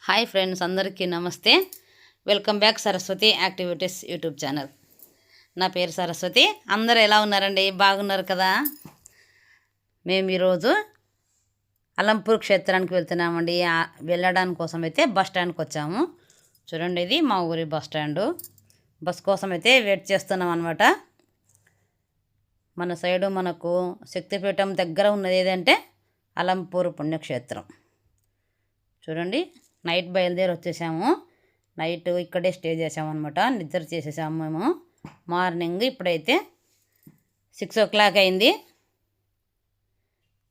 Hi friends, అందరికీ నమస్తే. Welcome back Saraswati activities YouTube channel. నా పేరు సరస్వతి. అందరూ ఎలా ఉన్నారండి? బాగున్నారు కదా? మేము ఈరోజు అలంపూర్ క్షేత్రానికి వెళ్తున్నామండి. వెళ్ళడానికి కోసం అయితే బస్ స్టాండ్కి వచ్చాము. చూడండి, ఇది మా ఊరి బస్ స్టాండు. బస్ కోసం అయితే వెయిట్ చేస్తున్నాం అనమాట. మన సైడు మనకు శక్తిపీఠం దగ్గర ఉన్నది ఏదంటే అలంపూర్ పుణ్యక్షేత్రం. చూడండి, నైట్ బయలుదేరి వచ్చేసాము. నైట్ ఇక్కడే స్టే చేసామన్నమాట. నిద్ర చేసేసాము మేము. మార్నింగ్ ఇప్పుడైతే 6 o'clock అయింది.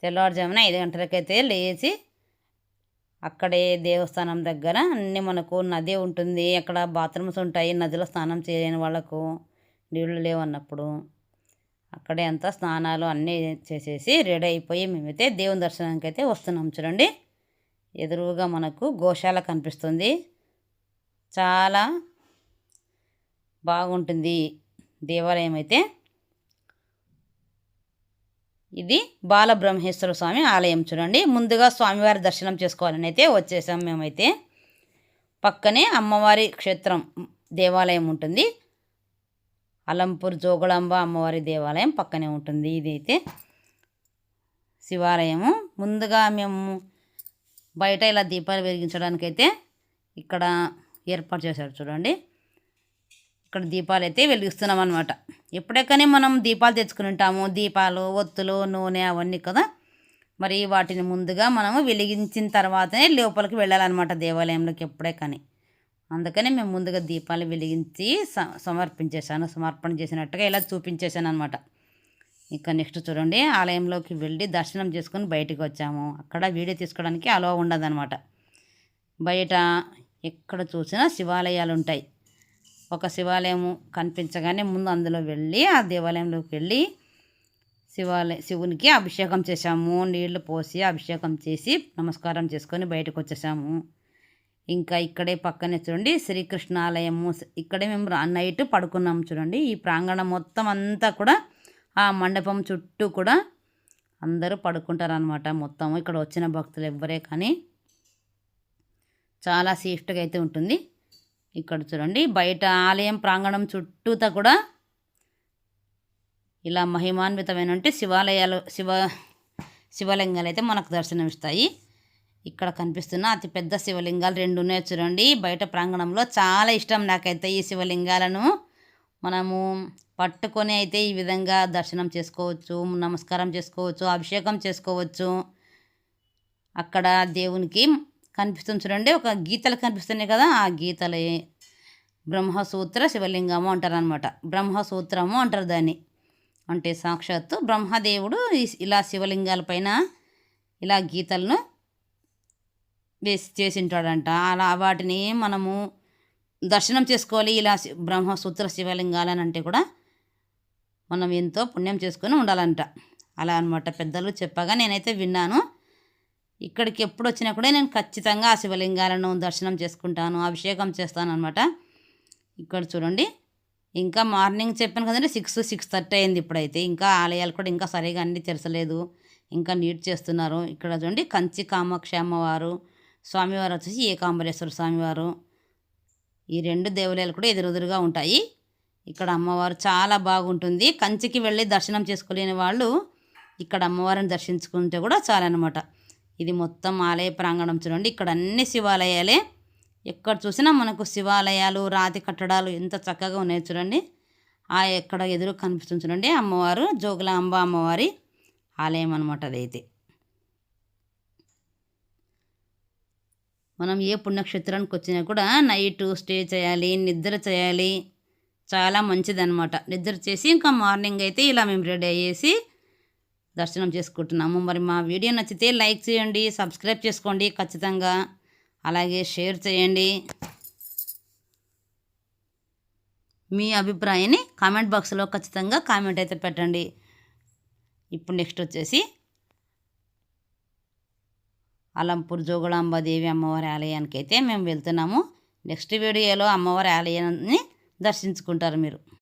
తెల్లవారుజామున 5 గంటలకైతే లేచి అక్కడే దేవస్థానం దగ్గర అన్నీ మనకు నది ఉంటుంది, అక్కడ బాత్రూమ్స్ ఉంటాయి. నదిలో స్నానం చేయని వాళ్ళకు నీళ్ళు లేవన్నప్పుడు అక్కడే అంతా స్నానాలు అన్నీ చేసేసి రెడీ అయిపోయి మేమైతే దేవుని దర్శనానికి అయితే వస్తున్నాం. చూడండి, ఎదురుగా మనకు గోశాల కనిపిస్తుంది. చాలా బాగుంటుంది దేవాలయం అయితే. ఇది బాలబ్రహ్మేశ్వర స్వామి ఆలయం. చూడండి, ముందుగా స్వామివారి దర్శనం చేసుకోవాలని అయితే వచ్చేసాం మేమైతే. పక్కనే అమ్మవారి క్షేత్రం దేవాలయం ఉంటుంది. అలంపూర్ జోగులాంబ అమ్మవారి దేవాలయం పక్కనే ఉంటుంది. ఇదైతే శివాలయము. ముందుగా మేము బయట ఇలా దీపాలు వెలిగించడానికైతే ఇక్కడ ఏర్పాటు చేశారు. చూడండి, ఇక్కడ దీపాలు అయితే వెలిగిస్తున్నాం అనమాట. ఎప్పుడెక్కనే మనం దీపాలు తెచ్చుకుని ఉంటాము, దీపాలు, ఒత్తులు, నూనె అవన్నీ కదా. మరి వాటిని ముందుగా మనము వెలిగించిన తర్వాతనే లోపలికి వెళ్ళాలన్నమాట దేవాలయంలోకి ఎప్పుడే కానీ. అందుకని మేము ముందుగా దీపాలు వెలిగించి సమర్పణ చేసినట్టుగా ఇలా చూపించేశాను అనమాట. ఇక నెక్స్ట్ చూడండి, ఆలయంలోకి వెళ్ళి దర్శనం చేసుకొని బయటికి వచ్చాము. అక్కడ వీడియో తీసుకోవడానికి అలో ఉండదన్నమాట. బయట ఎక్కడ చూసినా శివాలయాలు ఉంటాయి. ఒక శివాలయం కనిపించగానే ముందు అందులో వెళ్ళి ఆ దేవాలయంలోకి వెళ్ళి శివునికి అభిషేకం చేశాము. నీళ్లు పోసి అభిషేకం చేసి నమస్కారం చేసుకొని బయటకు వచ్చేసాము. ఇంకా ఇక్కడే పక్కనే చూడండి శ్రీకృష్ణ ఆలయము. ఇక్కడే మేము నైట్ పడుకున్నాము. చూడండి, ఈ ప్రాంగణం మొత్తం అంతా కూడా ఆ మండపం చుట్టూ కూడా అందరూ పడుకుంటారనమాట. మొత్తం ఇక్కడ వచ్చిన భక్తులు ఎవ్వరే కానీ చాలా సేఫ్ట్గా అయితే ఉంటుంది. ఇక్కడ చూడండి, బయట ఆలయం ప్రాంగణం చుట్టూతా కూడా ఇలా మహిమాన్వితమైన శివలింగాలు అయితే మనకు దర్శనమిస్తాయి. ఇక్కడ కనిపిస్తున్న అతిపెద్ద శివలింగాలు 2 ఉన్నాయి. చూడండి, బయట ప్రాంగణంలో చాలా ఇష్టం నాకైతే ఈ శివలింగాలను. మనము పట్టుకొని అయితే ఈ విధంగా దర్శనం చేసుకోవచ్చు, నమస్కారం చేసుకోవచ్చు, అభిషేకం చేసుకోవచ్చు. అక్కడ దేవునికి కనిపిస్తుంది చూడండి, ఒక గీతలు కనిపిస్తున్నాయి కదా, ఆ గీతలే బ్రహ్మసూత్ర శివలింగము అంటారనమాట. బ్రహ్మసూత్రము అంటారు దాన్ని. అంటే సాక్షాత్తు బ్రహ్మదేవుడు ఇలా శివలింగాల పైన ఇలా గీతలను వేసి చేసింటాడంట. అలా వాటిని మనము దర్శనం చేసుకోవాలి. ఇలా బ్రహ్మసూత్ర శివలింగాలని అంటే కూడా మనం ఎంతో పుణ్యం చేసుకొని ఉండాలంట. అలా అనమాట పెద్దలు చెప్పగా నేనైతే విన్నాను. ఇక్కడికి ఎప్పుడు వచ్చినా కూడా నేను ఖచ్చితంగా ఆ శివలింగాలను దర్శనం చేసుకుంటాను, అభిషేకం చేస్తాను అనమాట. ఇక్కడ చూడండి, ఇంకా మార్నింగ్ చెప్పాను కదండి 6-6:30 అయింది. ఇప్పుడైతే ఇంకా ఆలయాలు కూడా ఇంకా సరిగా అన్నీ తెరచలేదు, ఇంకా నీట్ చేస్తున్నారు. ఇక్కడ చూడండి, కంచి కామాక్షి అమ్మవారు, స్వామివారు వచ్చేసి ఏకాంబరేశ్వర స్వామివారు. ఈ 2 దేవాలయాలు కూడా ఎదురెదురుగా ఉంటాయి. ఇక్కడ అమ్మవారు చాలా బాగుంటుంది. కంచికి వెళ్ళి దర్శనం చేసుకోలేని వాళ్ళు ఇక్కడ అమ్మవారిని దర్శించుకుంటే కూడా చాలన్నమాట. ఇది మొత్తం ఆలయ ప్రాంగణం. చూడండి, ఇక్కడ అన్ని శివాలయాలే. ఎక్కడ చూసినా మనకు శివాలయాలు, రాతి కట్టడాలు ఎంత చక్కగా ఉన్నాయి. చూడండి, ఎక్కడ ఎదురు కనిపిస్తుంది చూడండి, అమ్మవారు జోగులాంబ అమ్మవారి ఆలయం అనమాట. అదైతే మనం ఏ పుణ్యక్షేత్రానికి వచ్చినా కూడా నైట్ స్టే చేయాలి, నిద్ర చేయాలి. చాలా మంచిదన్నమాట. నిద్ర చేసి ఇంకా మార్నింగ్ అయితే ఇలా మేము రెడీ అయ్యేసి దర్శనం చేసుకుంటున్నాము. మరి మా వీడియో నచ్చితే లైక్ చేయండి, సబ్స్క్రైబ్ చేసుకోండి ఖచ్చితంగా. అలాగే షేర్ చేయండి. మీ అభిప్రాయాన్ని కామెంట్ బాక్స్లో ఖచ్చితంగా కామెంట్ అయితే పెట్టండి. ఇప్పుడు నెక్స్ట్ వచ్చేసి అలంపూర్ జోగులాంబాదేవి అమ్మవారి ఆలయానికి అయితే మేము వెళ్తున్నాము. నెక్స్ట్ వీడియోలో అమ్మవారి ఆలయాన్ని దర్శించుకుంటారు మీరు.